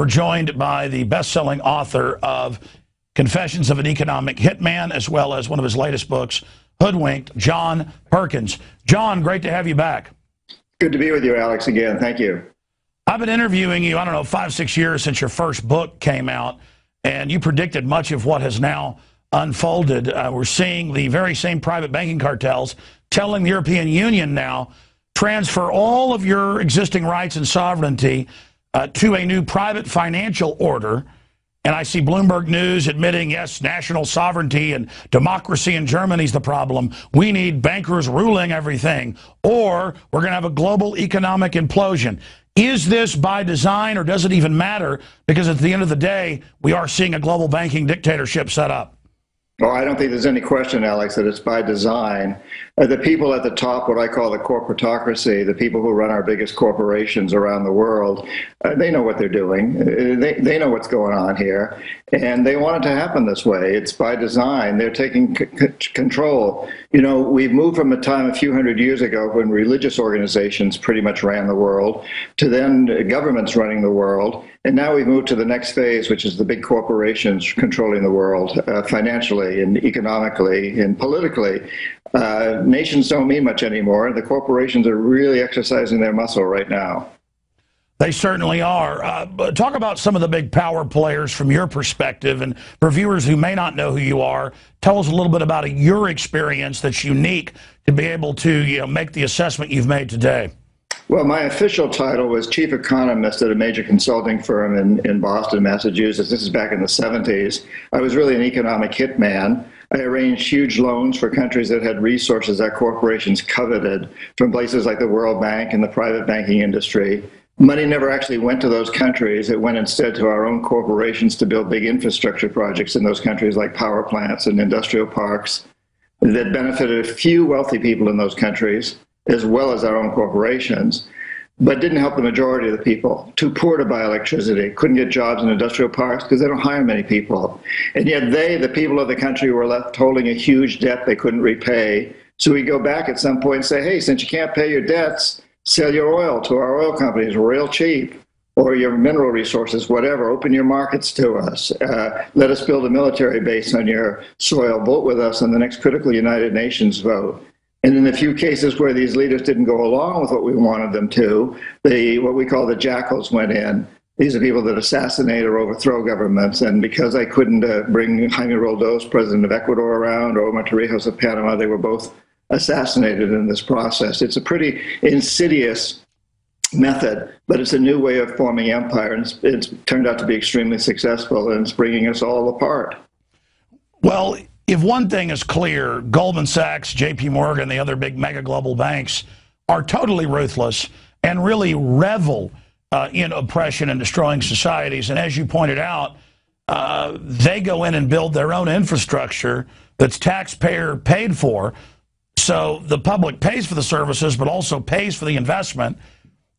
We're joined by the best-selling author of Confessions of an Economic Hitman, as well as one of his latest books, Hoodwinked, John Perkins. John, great to have you back. Good to be with you, Alex, again. Thank you. I've been interviewing you, 5, 6 years since your first book came out, and you predicted much of what has now unfolded. We're seeing the very same private banking cartels telling the European Union now, transfer all of your existing rights and sovereignty to a new private financial order. And I see Bloomberg News admitting, yes, national sovereignty and democracy in Germany is the problem. We need bankers ruling everything, or we're going to have a global economic implosion. Is this by design, or does it even matter? Because at the end of the day, we are seeing a global banking dictatorship set up. Well, I don't think there's any question, Alex, that it's by design. The people at the top, what I call the corporatocracy, the people who run our biggest corporations around the world, they know what they're doing. They know what's going on here, and they want it to happen this way. It's by design. They're taking control. You know, we've moved from a time a few hundred years ago when religious organizations pretty much ran the world, to then governments running the world, and now we've moved to the next phase, which is the big corporations controlling the world, financially and economically and politically. Nations don't mean much anymore. The corporations are really exercising their muscle right now. They certainly are. But talk about some of the big power players from your perspective. And for viewers who may not know who you are, tell us a little bit about your experience that's unique to be able to make the assessment you've made today. Well, my official title was Chief Economist at a major consulting firm in Boston, Massachusetts. This is back in the 70s. I was really an economic hitman. I arranged huge loans for countries that had resources that corporations coveted, from places like the World Bank and the private banking industry. Money never actually went to those countries. It went instead to our own corporations to build big infrastructure projects in those countries, like power plants and industrial parks, that benefited a few wealthy people in those countries, as well as our own corporations, but didn't help the majority of the people. Too poor to buy electricity, couldn't get jobs in industrial parks because they don't hire many people. And yet the people of the country, were left holding a huge debt they couldn't repay. So we go back at some point and say, hey, since you can't pay your debts, sell your oil to our oil companies real cheap, or your mineral resources, whatever. Open your markets to us. Let us build a military base on your soil. Vote with us on the next critical United Nations vote. And in the few cases where these leaders didn't go along with what we wanted them to, what we call the jackals went in. These are people that assassinate or overthrow governments. And because I couldn't bring Jaime Roldos, president of Ecuador, around, or Omar Torrijos of Panama, they were both assassinated in this process. It's a pretty insidious method, but it's a new way of forming empire, and it's turned out to be extremely successful, and it's bringing us all apart. Well, if one thing is clear, Goldman Sachs, JP Morgan, the other big mega global banks are totally ruthless and really revel in oppression and destroying societies. And as you pointed out, they go in and build their own infrastructure that's taxpayer paid for. So the public pays for the services, but also pays for the investment.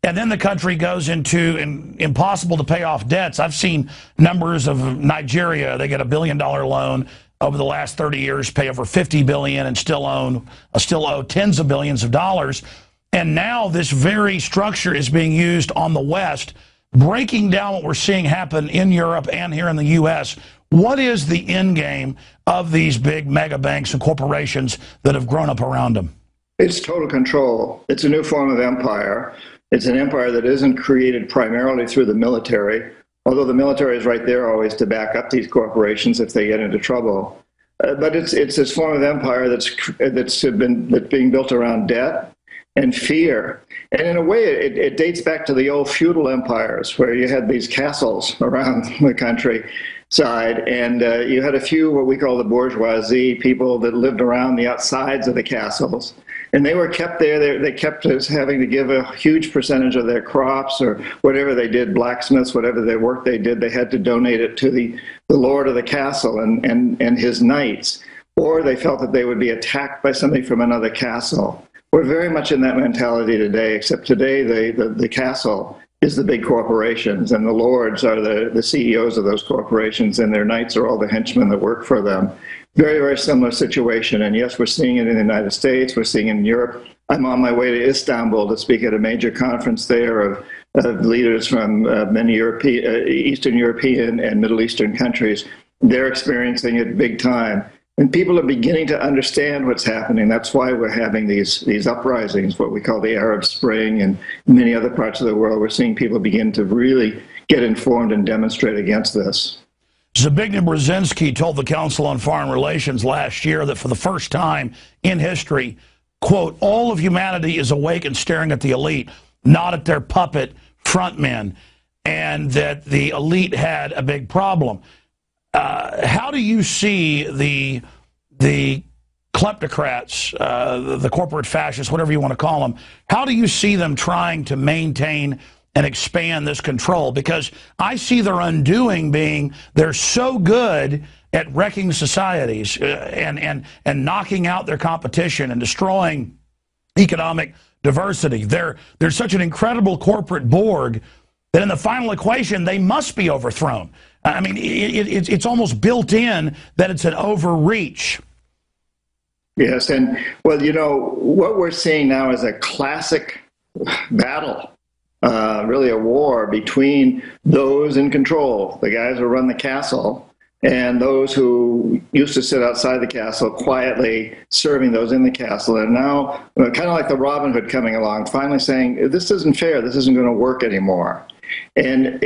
And then the country goes into impossible to pay off debts. I've seen numbers of Nigeria. They get $1 billion loan over the last 30 years, pay over $50 billion, and still owe tens of billions of dollars. And now this very structure is being used on the West, breaking down what we're seeing happen in Europe and here in the U.S. What is the end game of these big mega banks and corporations that have grown up around them? It's total control. It's a new form of empire. It's an empire that isn't created primarily through the military, although the military is right there always to back up these corporations if they get into trouble. But it's this form of empire that's being built around debt and fear. And in a way, it dates back to the old feudal empires, where you had these castles around the country side, and you had a few what we call the bourgeoisie, people that lived around the outsides of the castles. And they were kept there. They kept us having to give a huge percentage of their crops or whatever they did, blacksmiths, whatever their work they did, they had to donate it to the lord of the castle and his knights. Or they felt that they would be attacked by somebody from another castle. We're very much in that mentality today, except today the castle is the big corporations, and the lords are the CEOs of those corporations, and their knights are all the henchmen that work for them. Very, very similar situation. And yes, we're seeing it in the United States. We're seeing it in Europe. I'm on my way to Istanbul to speak at a major conference there of leaders from many Eastern European and Middle Eastern countries. They're experiencing it big time. And people are beginning to understand what's happening. That's why we're having these uprisings, what we call the Arab Spring, and many other parts of the world. We're seeing people begin to really get informed and demonstrate against this. Zbigniew Brzezinski told the Council on Foreign Relations last year that for the first time in history, quote, all of humanity is awake and staring at the elite, not at their puppet frontmen, and that the elite had a big problem. How do you see the kleptocrats, the corporate fascists, whatever you want to call them, how do you see them trying to maintain and expand this control? Because I see their undoing being they're so good at wrecking societies and knocking out their competition and destroying economic diversity. They're such an incredible corporate Borg that in the final equation, they must be overthrown. I mean, it's almost built in that it's an overreach. Yes, and, well, you know, what we're seeing now is a classic battle, really a war between those in control, the guys who run the castle, and those who used to sit outside the castle quietly serving those in the castle. And now, kind of like the Robin Hood coming along, finally saying, this isn't fair, this isn't going to work anymore. And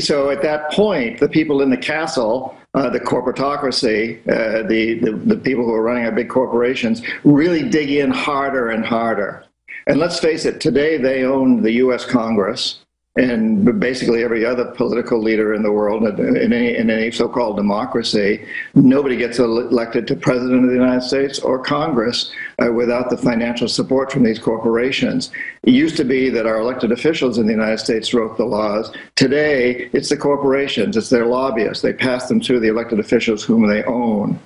so at that point, the people in the castle, the corporatocracy, the people who are running our big corporations, really dig in harder and harder. And let's face it, today they own the U.S. Congress and basically every other political leader in the world in any so-called democracy. Nobody gets elected to president of the United States or Congress without the financial support from these corporations. It used to be that our elected officials in the United States wrote the laws. Today, it's the corporations, it's their lobbyists. They pass them through the elected officials whom they own.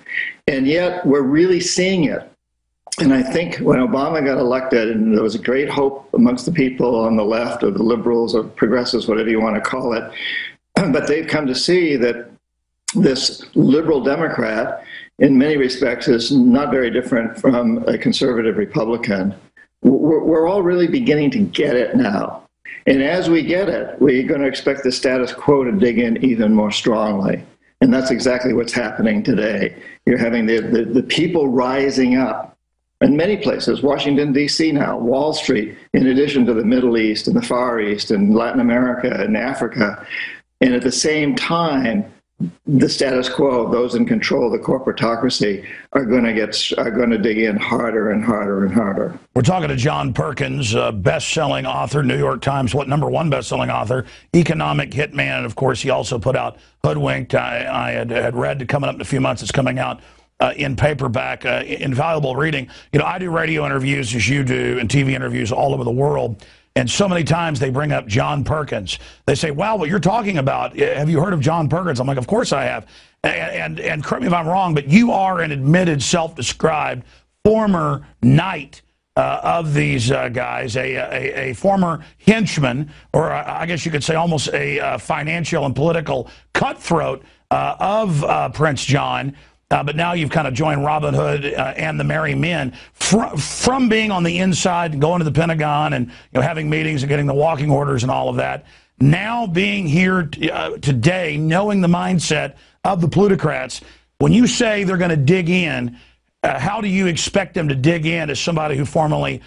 And yet, we're really seeing it. And I think when Obama got elected, and there was a great hope amongst the people on the left, or the liberals, or progressives, whatever you want to call it, but they've come to see that this liberal Democrat, in many respects, is not very different from a conservative Republican. We're all really beginning to get it now. And as we get it, we're going to expect the status quo to dig in even more strongly. And that's exactly what's happening today. You're having the people rising up in many places, Washington, D.C. now, Wall Street, in addition to the Middle East and the Far East and Latin America and Africa. And at the same time, the status quo, those in control, the corporatocracy, are going to dig in harder and harder and harder. We're talking to John Perkins, best-selling author, New York Times, #1 best-selling author, economic hitman, and of course he also put out Hoodwinked. I had read, coming up in a few months, it's coming out in paperback, invaluable reading. You know, I do radio interviews as you do and TV interviews all over the world. And so many times they bring up John Perkins. They say, wow, what you're talking about, have you heard of John Perkins? I'm like, of course I have. And correct me if I'm wrong, but you are an admitted, self-described former knight of these guys, a former henchman, or I guess you could say almost a financial and political cutthroat of Prince John. But now you've kind of joined Robin Hood and the Merry Men from being on the inside and going to the Pentagon and having meetings and getting the walking orders and all of that. Now being here today, knowing the mindset of the plutocrats, when you say they're going to dig in, how do you expect them to dig in as somebody who formerly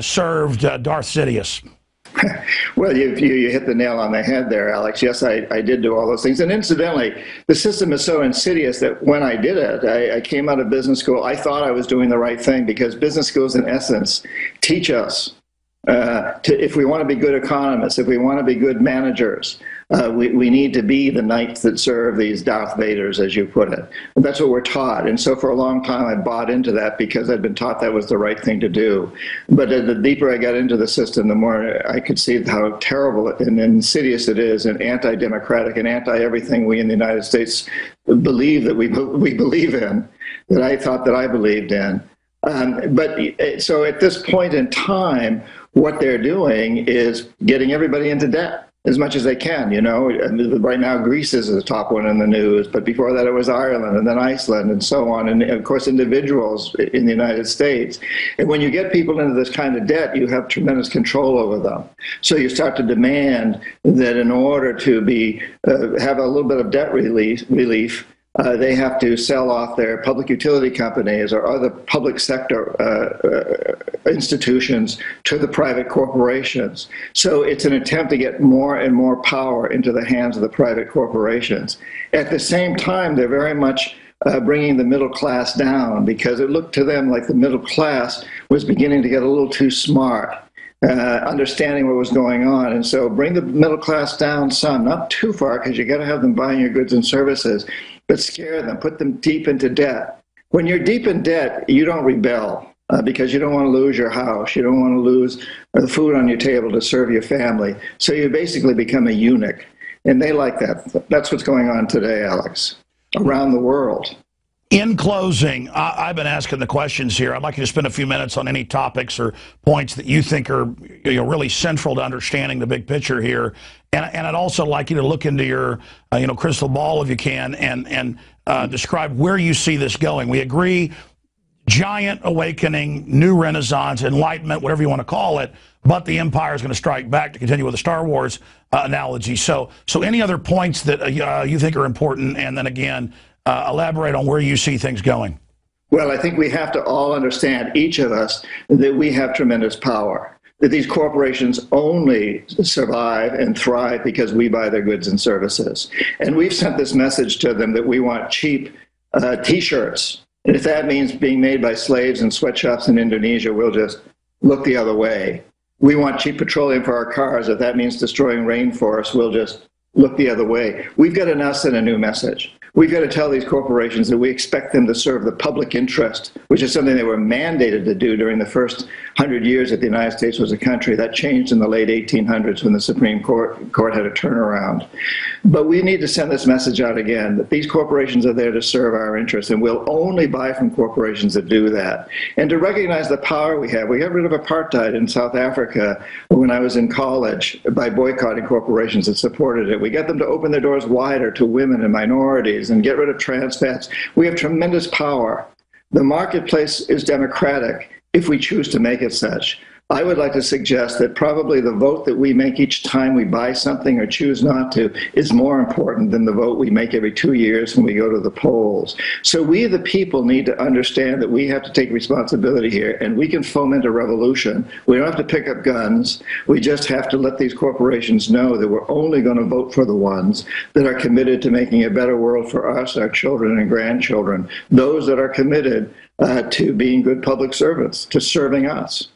served Darth Sidious? Well, you hit the nail on the head there, Alex. Yes, I did do all those things. And incidentally, the system is so insidious that when I did it, I came out of business school. I thought I was doing the right thing because business schools, in essence, teach us if we want to be good economists, if we want to be good managers, we need to be the knights that serve these Darth Vaders, as you put it. And that's what we're taught. And so for a long time, I bought into that because I'd been taught that was the right thing to do. But the deeper I got into the system, the more I could see how terrible and insidious it is, and anti-democratic and anti-everything we in the United States believe that we believe in, that I thought that I believed in. So at this point in time, what they're doing is getting everybody into debt. as much as they can, you know. And right now, Greece is the top one in the news, but before that it was Ireland and then Iceland and so on. And of course, individuals in the United States. And when you get people into this kind of debt, you have tremendous control over them. So you start to demand that in order to have a little bit of debt relief, they have to sell off their public utility companies or other public sector institutions to the private corporations. So it's an attempt to get more and more power into the hands of the private corporations. At the same time, they're very much bringing the middle class down, because it looked to them like the middle class was beginning to get a little too smart, understanding what was going on. And so bring the middle class down some, not too far, because you got to have them buying your goods and services, but scare them, put them deep into debt. When you're deep in debt, you don't rebel because you don't want to lose your house. You don't want to lose the food on your table to serve your family. So you basically become a eunuch. And they like that. That's what's going on today, Alex, around the world. In closing, I've been asking the questions here. I'd like you to spend a few minutes on any topics or points that you think are really central to understanding the big picture here. And I'd also like you to look into your crystal ball, if you can, and describe where you see this going. We agree, giant awakening, new renaissance, enlightenment, whatever you want to call it, but the empire is going to strike back, to continue with the Star Wars analogy. So any other points that you think are important, and then again, elaborate on where you see things going. Well, I think we have to all understand, each of us, that we have tremendous power, that these corporations only survive and thrive because we buy their goods and services. And we've sent this message to them that we want cheap T-shirts. And if that means being made by slaves in sweatshops in Indonesia, we'll just look the other way. We want cheap petroleum for our cars. If that means destroying rainforests, we'll just look the other way. We've got to now send a new message. We've got to tell these corporations that we expect them to serve the public interest, which is something they were mandated to do during the first 100 years that the United States was a country. That changed in the late 1800s when the Supreme Court had a turnaround. But we need to send this message out again, that these corporations are there to serve our interests, and we'll only buy from corporations that do that. And to recognize the power we have. We got rid of apartheid in South Africa when I was in college by boycotting corporations that supported it. We got them to open their doors wider to women and minorities and get rid of trans fats. We have tremendous power. The marketplace is democratic if we choose to make it such. I would like to suggest that probably the vote that we make each time we buy something or choose not to is more important than the vote we make every 2 years when we go to the polls. So we, the people, need to understand that we have to take responsibility here, and we can foment a revolution. We don't have to pick up guns. We just have to let these corporations know that we're only going to vote for the ones that are committed to making a better world for us, our children and grandchildren, those that are committed to being good public servants, to serving us.